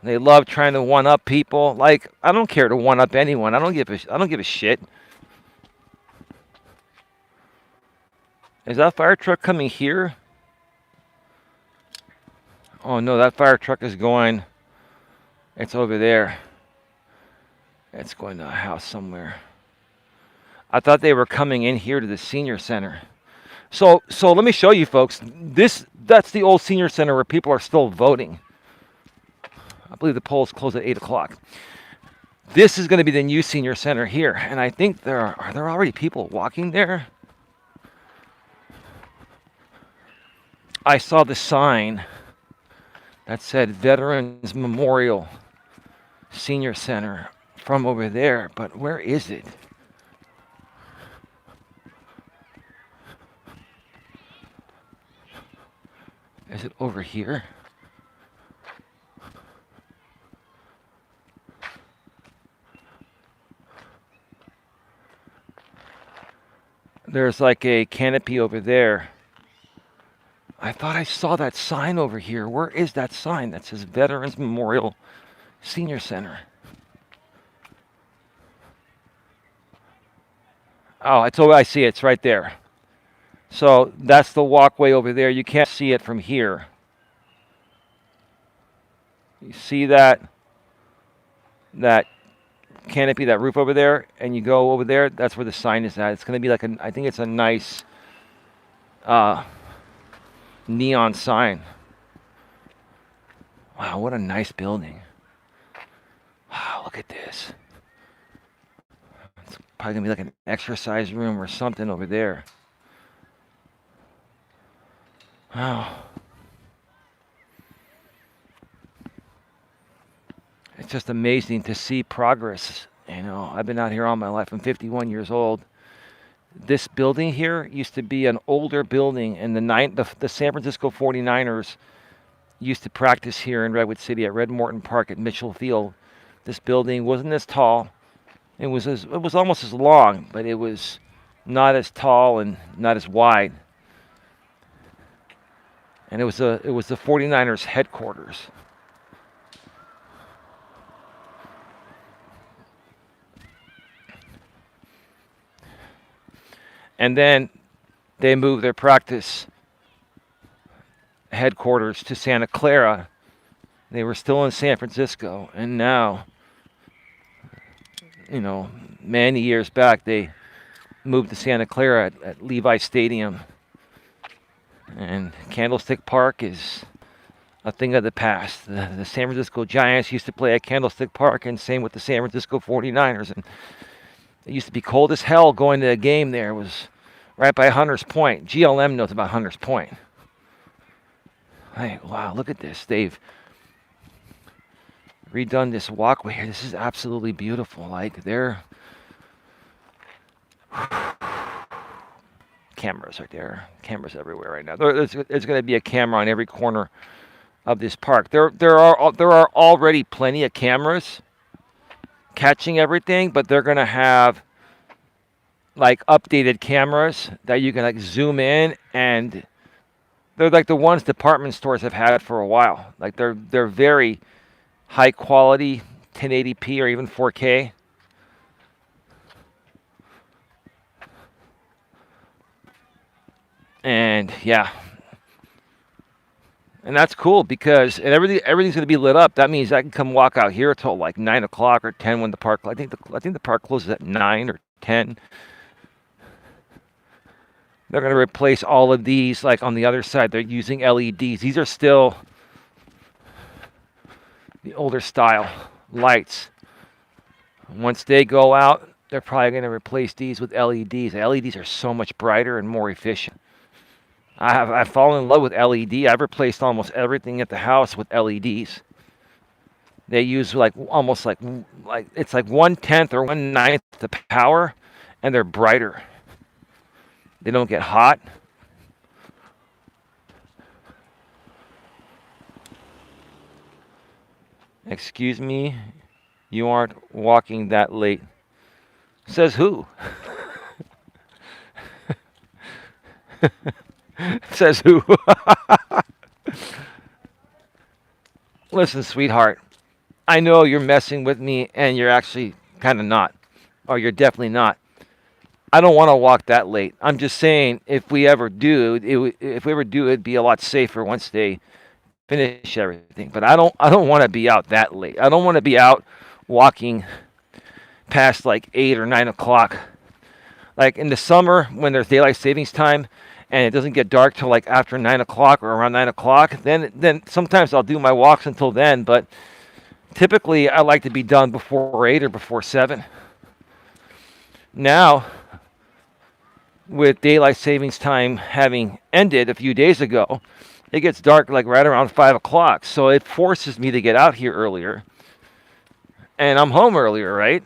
They love trying to one up people. Like, I don't care to one up anyone. I don't give a shit. Is that fire truck coming here? Oh no, that fire truck is going. It's over there. It's going to a house somewhere. I thought they were coming in here to the senior center. So let me show you folks. That's the old senior center where people are still voting. I believe the polls close at 8 o'clock. This is going to be the new senior center here. And I think are there already people walking there? I saw the sign that said Veterans Memorial Senior Center from over there, but where is it? Is it over here? There's like a canopy over there. I thought I saw that sign over here. Where is that sign that says Veterans Memorial Senior Center? Oh, it's over. I see it. It's right there. So that's the walkway over there. You can't see it from here. You see that canopy, that roof over there, and you go over there. That's where the sign is at. It's going to be like I think it's a nice neon sign. Wow, what a nice building. Wow, look at this. It's probably going to be like an exercise room or something over there. Wow. It's just amazing to see progress. You know, I've been out here all my life. I'm 51 years old. This building here used to be an older building, and the San Francisco 49ers used to practice here in Redwood City at Red Morton Park at Mitchell Field. This building wasn't as tall. It was almost as long, but it was not as tall and not as wide. And it was the 49ers headquarters. And then they moved their practice headquarters to Santa Clara. They were still in San Francisco, and now, you know, many years back, they moved to Santa Clara at Levi Stadium. And Candlestick Park is a thing of the past. The San Francisco Giants used to play at Candlestick Park, and same with the San Francisco 49ers. And it used to be cold as hell going to a game there. It was right by Hunters Point. GLM knows about Hunters Point. Hey, wow, look at this. They've redone this walkway here. This is absolutely beautiful. Like, they're cameras right there. Cameras everywhere right now. There's going to be a camera on every corner of this park. There are already plenty of cameras catching everything, but they're going to have like updated cameras that you can like zoom in, and they're like the ones department stores have had for a while. Like they're very high quality, 1080p or even 4K. And yeah, and that's cool because everything's going to be lit up. That means I can come walk out here till like 9 o'clock or 10 when the park. I think the park closes at 9 or 10. They're going to replace all of these. Like on the other side, they're using LEDs. These are still the older style lights. Once they go out, they're probably going to replace these with LEDs. LEDs are so much brighter and more efficient. I've fallen in love with LED. I've replaced almost everything at the house with LEDs. They use almost like it's like 1/10 or 1/9 the power, and they're brighter. They don't get hot. Excuse me, you aren't walking that late. Says who? Says who? Listen, sweetheart, I know you're messing with me, and you're actually kind of not, or you're definitely not. I don't want to walk that late. I'm just saying, if we ever do, it'd be a lot safer once they finish everything. But I don't want to be out that late. I don't want to be out walking past like 8 or 9 o'clock. Like in the summer when there's daylight savings time, and it doesn't get dark till like after 9 o'clock or around 9 o'clock, then sometimes I'll do my walks until then, but typically I like to be done before 8 or before 7. Now, with daylight savings time having ended a few days ago, It gets dark like right around 5 o'clock, so it forces me to get out here earlier. And I'm home earlier, right?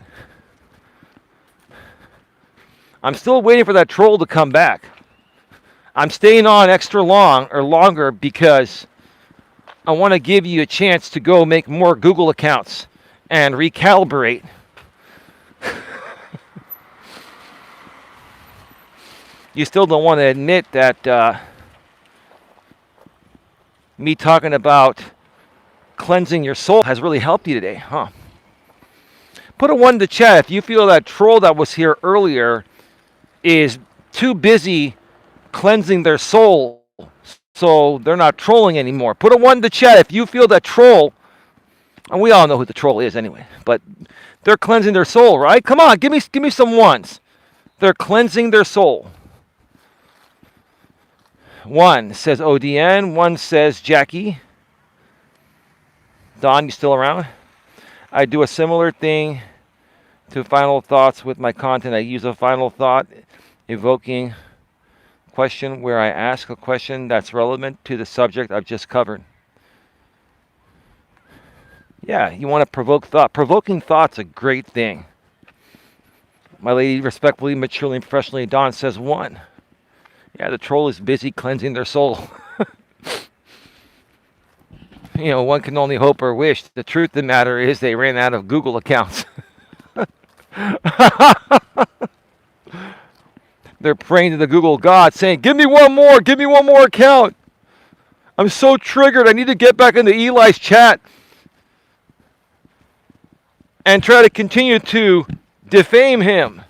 I'm still waiting for that troll to come back. I'm staying on extra long or longer because I want to give you a chance to go make more Google accounts and recalibrate. You still don't want to admit that me talking about cleansing your soul has really helped you today, huh? Put a 1 to chat if you feel that troll that was here earlier is too busy cleansing their soul, so they're not trolling anymore. Put a 1 to chat if you feel that troll, and we all know who the troll is anyway, but they're cleansing their soul, right? Come on, give me some ones. They're cleansing their soul. 1 says ODN, 1 says Jackie. Don, you still around? I do a similar thing to final thoughts with my content. I use a final thought evoking question where I ask a question that's relevant to the subject I've just covered. Yeah, you want to provoke thought. Provoking thought's a great thing. My lady, respectfully, maturely, and professionally, Don says 1. Yeah, the troll is busy cleansing their soul. You know, one can only hope or wish. The truth of the matter is they ran out of Google accounts. They're praying to the Google God, saying, give me one more account. I'm so triggered. I need to get back into Eli's chat and try to continue to defame him.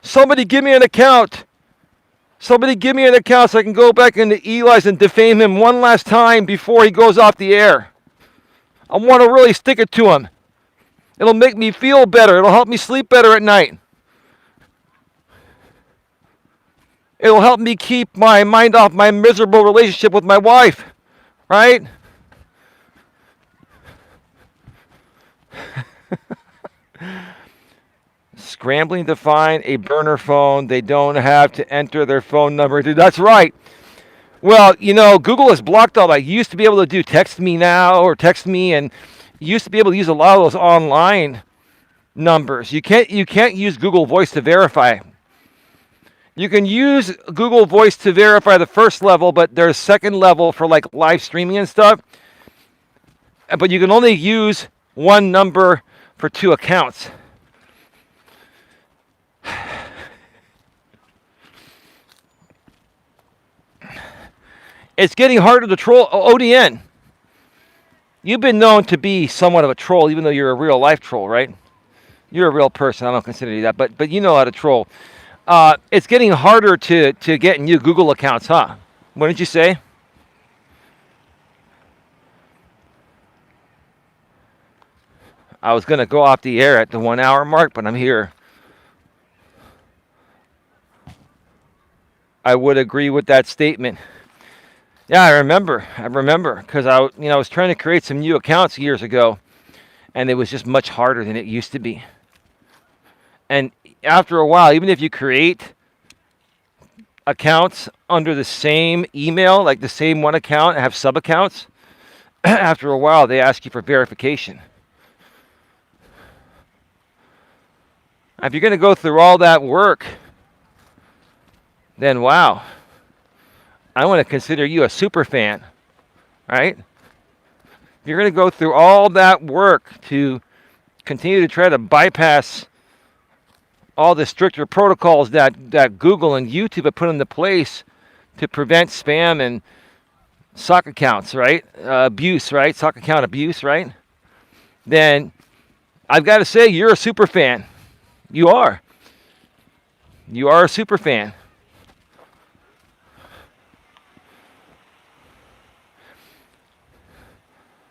Somebody give me an account. Somebody give me an account so I can go back into Eli's and defame him one last time before he goes off the air. I want to really stick it to him. It'll make me feel better. It'll help me sleep better at night. It'll help me keep my mind off my miserable relationship with my wife. Right? Scrambling to find a burner phone. They don't have to enter their phone number. That's right. Well, you know, Google has blocked all that. You used to be able to do text me now or text me, and you used to be able to use a lot of those online numbers. You can't use Google Voice to verify. You can use Google Voice to verify the first level, but there's second level for like live streaming and stuff. But you can only use one number for 2 accounts. It's getting harder to troll. ODN. You've been known to be somewhat of a troll, even though you're a real life troll, right? You're a real person. I don't consider you that, but you know how to troll. It's getting harder to get new Google accounts, huh? What did you say? I was going to go off the air at the 1 hour mark, but I'm here. I would agree with that statement. Yeah, I remember, because I was trying to create some new accounts years ago, and it was just much harder than it used to be. And after a while, even if you create accounts under the same email, like the same one account, and have sub-accounts, after a while, they ask you for verification. If you're going to go through all that work, then wow. I want to consider you a super fan, right? If you're going to go through all that work to continue to try to bypass all the stricter protocols that Google and YouTube have put into place to prevent spam and sock accounts, right? Abuse, right? Sock account abuse, right? Then I've got to say, you're a super fan. You are. You are a super fan.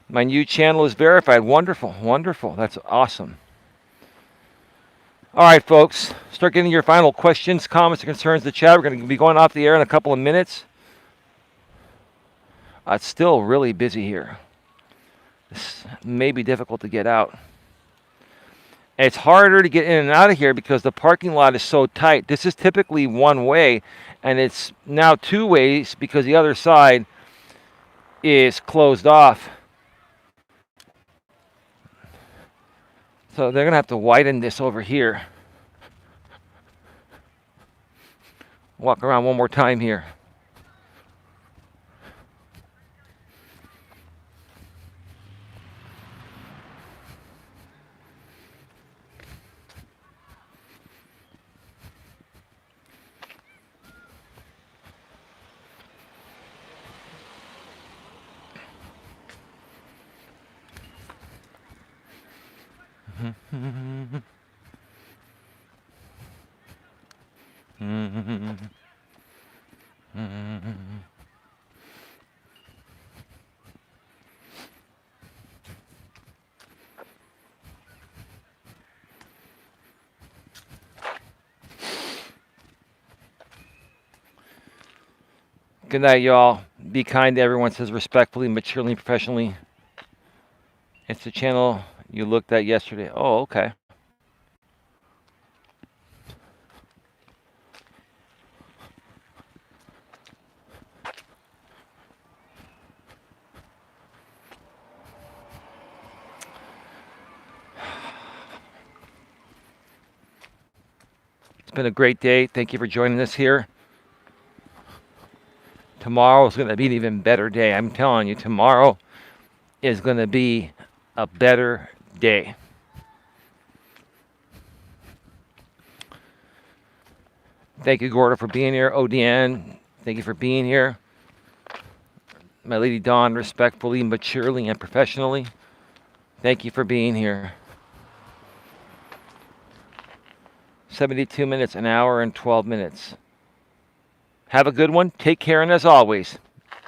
My new channel is verified. Wonderful, wonderful. That's awesome. All right, folks. Start getting your final questions, comments, and concerns in the chat. We're going to be going off the air in a couple of minutes. It's still really busy here. This may be difficult to get out. It's harder to get in and out of here because the parking lot is so tight. This is typically one way, and it's now two ways because the other side is closed off. So they're going to have to widen this over here. Walk around one more time here. Good night, y'all. Be kind to everyone. Says respectfully, maturely, professionally. It's the channel you looked at yesterday. Oh, okay. It's been a great day. Thank you for joining us here. Tomorrow is going to be an even better day. I'm telling you, tomorrow is going to be a better day. Thank you, Gorda, for being here. ODN, thank you for being here. My Lady Dawn, respectfully, maturely, and professionally, thank you for being here. 72 minutes, an hour, and 12 minutes. Have a good one. Take care, and as always,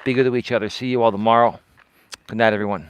be good to each other. See you all tomorrow. Good night, everyone.